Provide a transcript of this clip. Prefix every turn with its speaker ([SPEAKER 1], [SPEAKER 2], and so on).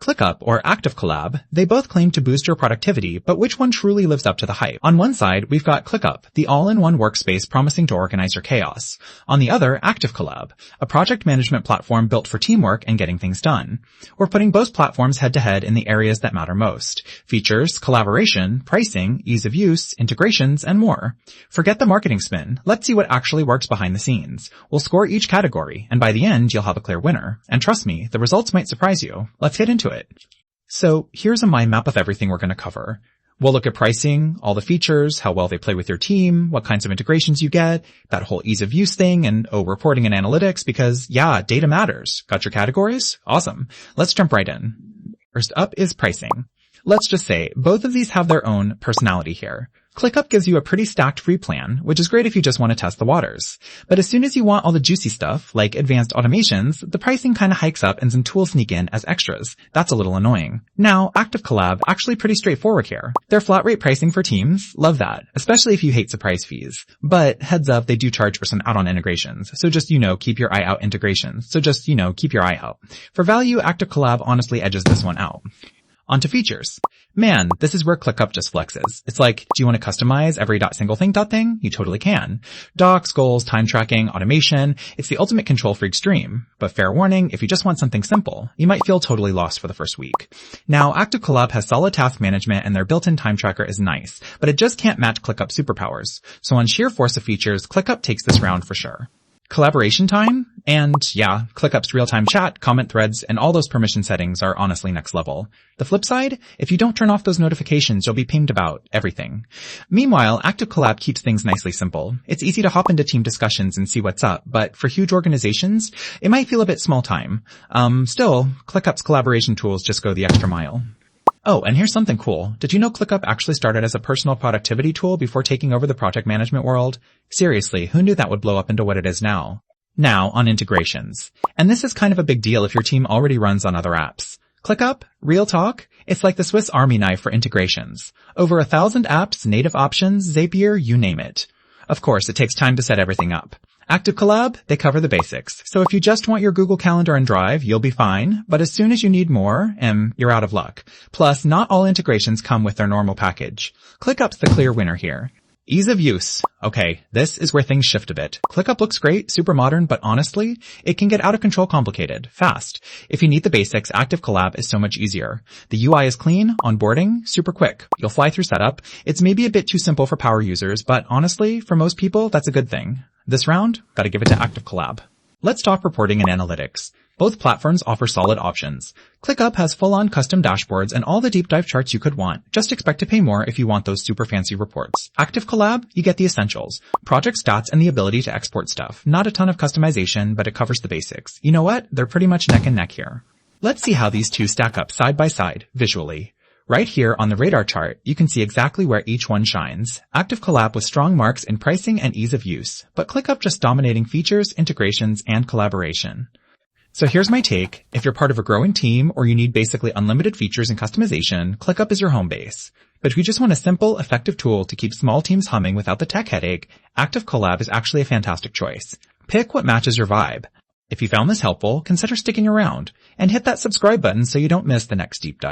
[SPEAKER 1] ClickUp or ActiveCollab, they both claim to boost your productivity, but which one truly lives up to the hype? On one side, we've got ClickUp, the all-in-one workspace promising to organize your chaos. On the other, ActiveCollab, a project management platform built for teamwork and getting things done. We're putting both platforms head-to-head in the areas that matter most: features, collaboration, pricing, ease of use, integrations, and more. Forget the marketing spin. Let's see what actually works behind the scenes. We'll score each category, and by the end, you'll have a clear winner. And trust me, the results might surprise you. Let's get into it. So here's a mind map of everything we're going to cover. We'll look at pricing, all the features, how well they play with your team, what kinds of integrations you get, that whole ease of use thing, and reporting and analytics, because yeah, data matters. Got your categories? Awesome. Let's jump right in. First up is pricing. Let's just say both of these have their own personality here. ClickUp gives you a pretty stacked free plan, which is great if you just want to test the waters. But as soon as you want all the juicy stuff, like advanced automations, the pricing kind of hikes up and some tools sneak in as extras. That's a little annoying. Now, ActiveCollab, actually pretty straightforward here. Their flat rate pricing for teams, love that, especially if you hate surprise fees. But heads up, they do charge for some add-on integrations. So just, keep your eye out integrations. So just, keep your eye out. For value, ActiveCollab honestly edges this one out. On to features. Man, this is where ClickUp just flexes. It's like, do you want to customize every .single thing? You totally can. Docs, goals, time tracking, automation. It's the ultimate control freak stream. But fair warning, if you just want something simple, you might feel totally lost for the first week. Now, ActiveCollab has solid task management and their built-in time tracker is nice, but it just can't match ClickUp superpowers. So on sheer force of features, ClickUp takes this round for sure. Collaboration time? And yeah, ClickUp's real-time chat, comment threads, and all those permission settings are honestly next level. The flip side? If you don't turn off those notifications, you'll be pinged about everything. Meanwhile, ActiveCollab keeps things nicely simple. It's easy to hop into team discussions and see what's up, but for huge organizations, it might feel a bit small time. Still, ClickUp's collaboration tools just go the extra mile. Oh, and here's something cool. Did you know ClickUp actually started as a personal productivity tool before taking over the project management world? Seriously, who knew that would blow up into what it is now? Now, on integrations. And this is kind of a big deal if your team already runs on other apps. ClickUp, real talk, it's like the Swiss Army knife for integrations. Over 1,000 apps, native options, Zapier, you name it. Of course, it takes time to set everything up. ActiveCollab, they cover the basics. So if you just want your Google Calendar and Drive, you'll be fine. But as soon as you need more, you're out of luck. Plus, not all integrations come with their normal package. ClickUp's the clear winner here. Ease of use. Okay, this is where things shift a bit. ClickUp looks great, super modern, but honestly, it can get out of control complicated, fast. If you need the basics, ActiveCollab is so much easier. The UI is clean, onboarding, super quick. You'll fly through setup. It's maybe a bit too simple for power users, but honestly, for most people, that's a good thing. This round, gotta give it to ActiveCollab. Let's talk reporting and analytics. Both platforms offer solid options. ClickUp has full-on custom dashboards and all the deep dive charts you could want. Just expect to pay more if you want those super fancy reports. ActiveCollab, you get the essentials. Project stats and the ability to export stuff. Not a ton of customization, but it covers the basics. You know what? They're pretty much neck and neck here. Let's see how these two stack up side by side, visually. Right here on the radar chart, you can see exactly where each one shines. ActiveCollab with strong marks in pricing and ease of use, but ClickUp just dominating features, integrations, and collaboration. So here's my take. If you're part of a growing team or you need basically unlimited features and customization, ClickUp is your home base. But if you just want a simple, effective tool to keep small teams humming without the tech headache, ActiveCollab is actually a fantastic choice. Pick what matches your vibe. If you found this helpful, consider sticking around and hit that subscribe button so you don't miss the next deep dive.